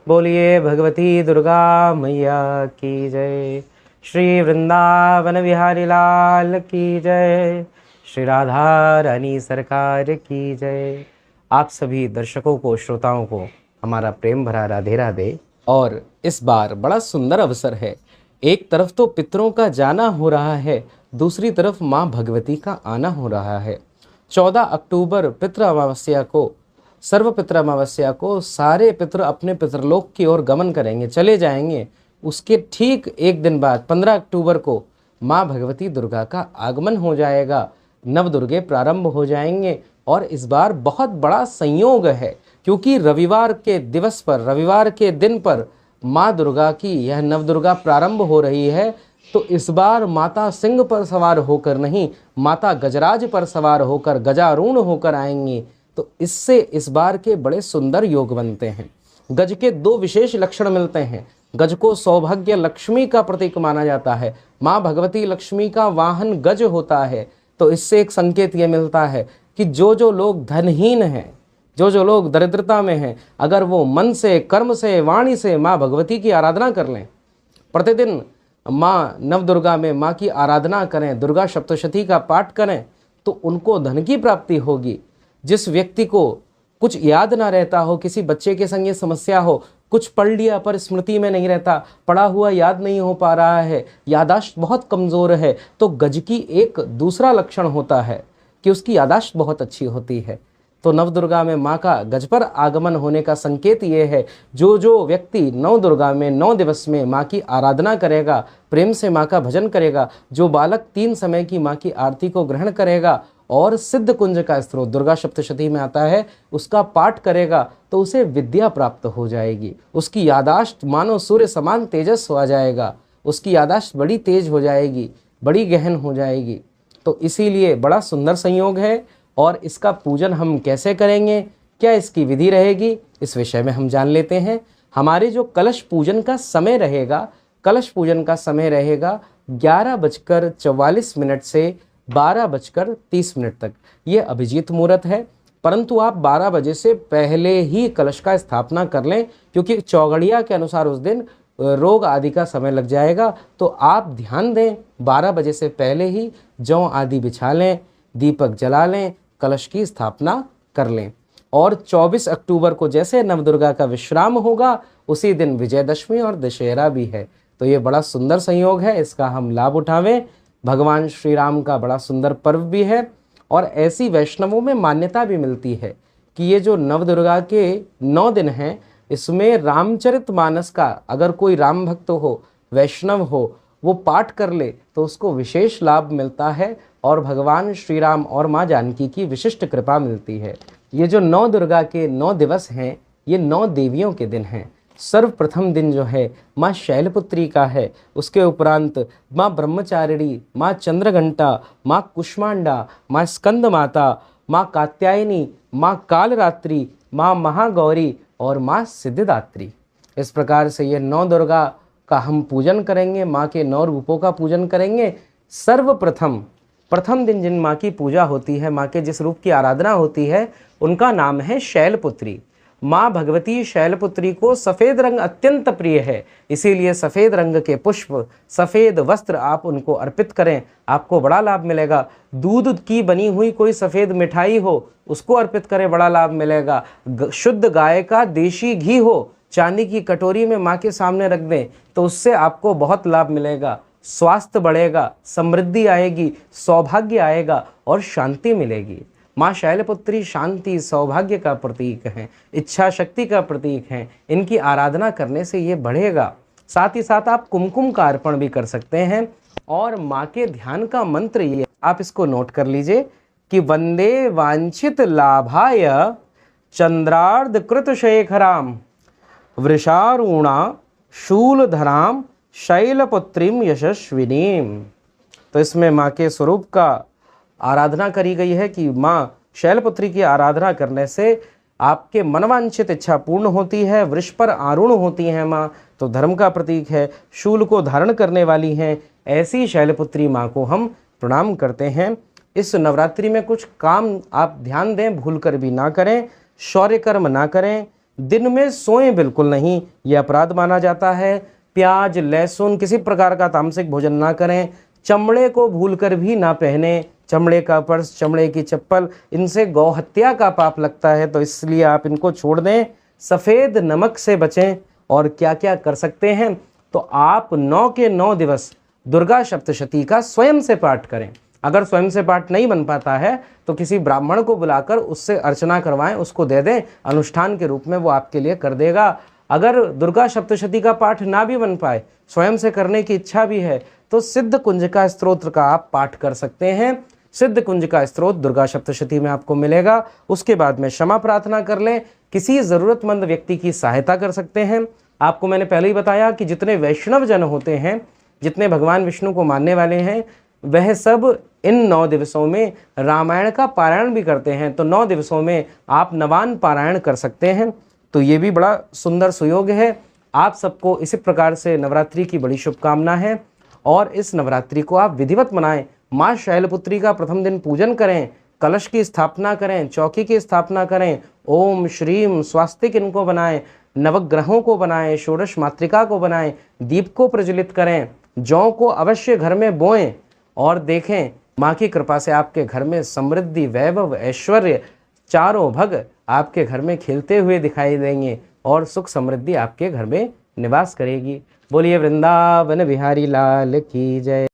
बोलिए भगवती दुर्गा मैया की जय। श्री वृंदावन बिहारी लाल की जय। श्री राधा रानी सरकार की जय। आप सभी दर्शकों को, श्रोताओं को हमारा प्रेम भरा राधे राधे। और इस बार बड़ा सुंदर अवसर है। एक तरफ तो पितरों का जाना हो रहा है, दूसरी तरफ माँ भगवती का आना हो रहा है। 14 अक्टूबर पितृ अमावस्या को, सर्व पितृ अमावस्या को सारे पितृ अपने पितृलोक की ओर गमन करेंगे, चले जाएंगे। उसके ठीक एक दिन बाद 15 अक्टूबर को माँ भगवती दुर्गा का आगमन हो जाएगा, नवदुर्गे प्रारंभ हो जाएंगे। और इस बार बहुत बड़ा संयोग है, क्योंकि रविवार के दिवस पर, रविवार के दिन पर माँ दुर्गा की यह नवदुर्गा प्रारंभ हो रही है। तो इस बार माता सिंह पर सवार होकर नहीं, माता गजराज पर सवार होकर, गजारूढ़ होकर आएंगी। तो इससे इस बार के बड़े सुंदर योग बनते हैं। गज के दो विशेष लक्षण मिलते हैं। गज को सौभाग्य लक्ष्मी का प्रतीक माना जाता है। माँ भगवती लक्ष्मी का वाहन गज होता है। तो इससे एक संकेत ये मिलता है कि जो लोग धनहीन हैं, जो लोग दरिद्रता में हैं, अगर वो मन से, कर्म से, वाणी से माँ भगवती की आराधना कर लें, प्रतिदिन माँ नवदुर्गा में माँ की आराधना करें, दुर्गा सप्तशती का पाठ करें, तो उनको धन की प्राप्ति होगी। जिस व्यक्ति को कुछ याद ना रहता हो, किसी बच्चे के संग ये समस्या हो, कुछ पढ़ लिया पर स्मृति में नहीं रहता, पढ़ा हुआ याद नहीं हो पा रहा है, यादाश्त बहुत कमज़ोर है, तो गज की एक दूसरा लक्षण होता है कि उसकी यादाश्त बहुत अच्छी होती है। तो नवदुर्गा में माँ का गज पर आगमन होने का संकेत ये है, जो व्यक्ति नवदुर्गा में 9 दिवस में माँ की आराधना करेगा, प्रेम से माँ का भजन करेगा, जो बालक 3 समय की माँ की आरती को ग्रहण करेगा और सिद्ध कुंज का स्त्रोत दुर्गा सप्तशती में आता है, उसका पाठ करेगा, तो उसे विद्या प्राप्त हो जाएगी। उसकी यादाश्त मानो सूर्य समान तेजस हो जाएगा, उसकी यादाश्त बड़ी तेज हो जाएगी, बड़ी गहन हो जाएगी। तो इसीलिए बड़ा सुंदर संयोग है। और इसका पूजन हम कैसे करेंगे, क्या इसकी विधि रहेगी, इस विषय में हम जान लेते हैं। हमारे जो कलश पूजन का समय रहेगा, कलश पूजन का समय रहेगा 11:44 से 12:30 तक। ये अभिजीत मुहूर्त है, परंतु आप 12 बजे से पहले ही कलश का स्थापना कर लें, क्योंकि चौगड़िया के अनुसार उस दिन रोग आदि का समय लग जाएगा। तो आप ध्यान दें, 12 बजे से पहले ही जौ आदि बिछा लें, दीपक जला लें, कलश की स्थापना कर लें। और 24 अक्टूबर को जैसे नवदुर्गा का विश्राम होगा, उसी दिन विजयदशमी और दशहरा भी है। तो ये बड़ा सुंदर संयोग है, इसका हम लाभ उठावें। भगवान श्री राम का बड़ा सुंदर पर्व भी है। और ऐसी वैष्णवों में मान्यता भी मिलती है कि ये जो नवदुर्गा के 9 दिन हैं, इसमें रामचरितमानस का अगर कोई राम भक्त हो, वैष्णव हो, वो पाठ कर ले तो उसको विशेष लाभ मिलता है और भगवान श्री राम और माँ जानकी की विशिष्ट कृपा मिलती है। ये जो 9 दुर्गा के 9 दिवस हैं, ये 9 देवियों के दिन हैं। सर्वप्रथम दिन जो है माँ शैलपुत्री का है, उसके उपरांत माँ ब्रह्मचारिणी, माँ चंद्रघंटा, माँ कुष्मांडा, माँ स्कंद माता, माँ कात्यायनी, माँ कालरात्रि, माँ महागौरी और माँ सिद्धिदात्री। इस प्रकार से ये 9 दुर्गा का हम पूजन करेंगे, माँ के 9 रूपों का पूजन करेंगे। प्रथम दिन जिन माँ की पूजा होती है, माँ के जिस रूप की आराधना होती है, उनका नाम है शैलपुत्री। माँ भगवती शैलपुत्री को सफ़ेद रंग अत्यंत प्रिय है, इसीलिए सफ़ेद रंग के पुष्प, सफ़ेद वस्त्र आप उनको अर्पित करें, आपको बड़ा लाभ मिलेगा। दूध की बनी हुई कोई सफ़ेद मिठाई हो, उसको अर्पित करें, बड़ा लाभ मिलेगा। शुद्ध गाय का देशी घी हो, चांदी की कटोरी में माँ के सामने रख दें, तो उससे आपको बहुत लाभ मिलेगा। स्वास्थ्य बढ़ेगा, समृद्धि आएगी, सौभाग्य आएगा और शांति मिलेगी। माँ शैलपुत्री शांति, सौभाग्य का प्रतीक हैं, इच्छा शक्ति का प्रतीक हैं। इनकी आराधना करने से ये बढ़ेगा। साथ ही साथ आप कुमकुम का अर्पण भी कर सकते हैं। और माँ के ध्यान का मंत्र ये, आप इसको नोट कर लीजिए कि वंदे वांछित लाभाय चंद्रार्ध कृत शेखराम वृषारूणा शूलधराम शैलपुत्रीम यशस्विनीम। तो इसमें माँ के स्वरूप का आराधना करी गई है कि माँ शैलपुत्री की आराधना करने से आपके मनवांछित इच्छा पूर्ण होती है। वृष पर आरूढ़ होती हैं माँ, तो धर्म का प्रतीक है, शूल को धारण करने वाली हैं। ऐसी शैलपुत्री माँ को हम प्रणाम करते हैं। इस नवरात्रि में कुछ काम आप ध्यान दें, भूल कर भी ना करें, शौर्य कर्म ना करें, दिन में सोएं बिल्कुल नहीं, यह अपराध माना जाता है। प्याज, लहसुन, किसी प्रकार का तामसिक भोजन ना करें। चमड़े को भूलकर भी ना पहने, चमड़े का पर्स, चमड़े की चप्पल, इनसे गौ हत्या का पाप लगता है, तो इसलिए आप इनको छोड़ दें। सफ़ेद नमक से बचें। और क्या क्या कर सकते हैं, तो आप 9 के 9 दिवस दुर्गा सप्तशती का स्वयं से पाठ करें। अगर स्वयं से पाठ नहीं बन पाता है तो किसी ब्राह्मण को बुलाकर उससे अर्चना करवाएं, उसको दे दें, अनुष्ठान के रूप में वो आपके लिए कर देगा। अगर दुर्गा सप्तशती का पाठ ना भी बन पाए, स्वयं से करने की इच्छा भी है, तो सिद्ध कुंजिका स्तोत्र का आप पाठ कर सकते हैं। सिद्ध कुंजिका स्तोत्र दुर्गा सप्तशती में आपको मिलेगा। उसके बाद में क्षमा प्रार्थना कर लें, किसी ज़रूरतमंद व्यक्ति की सहायता कर सकते हैं। आपको मैंने पहले ही बताया कि जितने वैष्णव जन होते हैं, जितने भगवान विष्णु को मानने वाले हैं, वह सब इन 9 दिवसों में रामायण का पारायण भी करते हैं। तो 9 दिवसों में आप नवान पारायण कर सकते हैं। तो ये भी बड़ा सुंदर सुयोग है। आप सबको इसी प्रकार से नवरात्रि की बड़ी शुभकामना है और इस नवरात्रि को आप विधिवत मनाएं। माँ शैलपुत्री का प्रथम दिन पूजन करें, कलश की स्थापना करें, चौकी की स्थापना करें, ओम श्रीम स्वास्तिक इनको बनाएं, नवग्रहों को बनाएं, षोडश मातृका को बनाएं, दीप को प्रज्वलित करें, जौ को अवश्य घर में बोएं और देखें माँ की कृपा से आपके घर में समृद्धि, वैभव, ऐश्वर्य, चारों भग आपके घर में खिलते हुए दिखाई देंगे और सुख समृद्धि आपके घर में निवास करेगी। बोलिए वृंदावन बिहारी लाल की जय।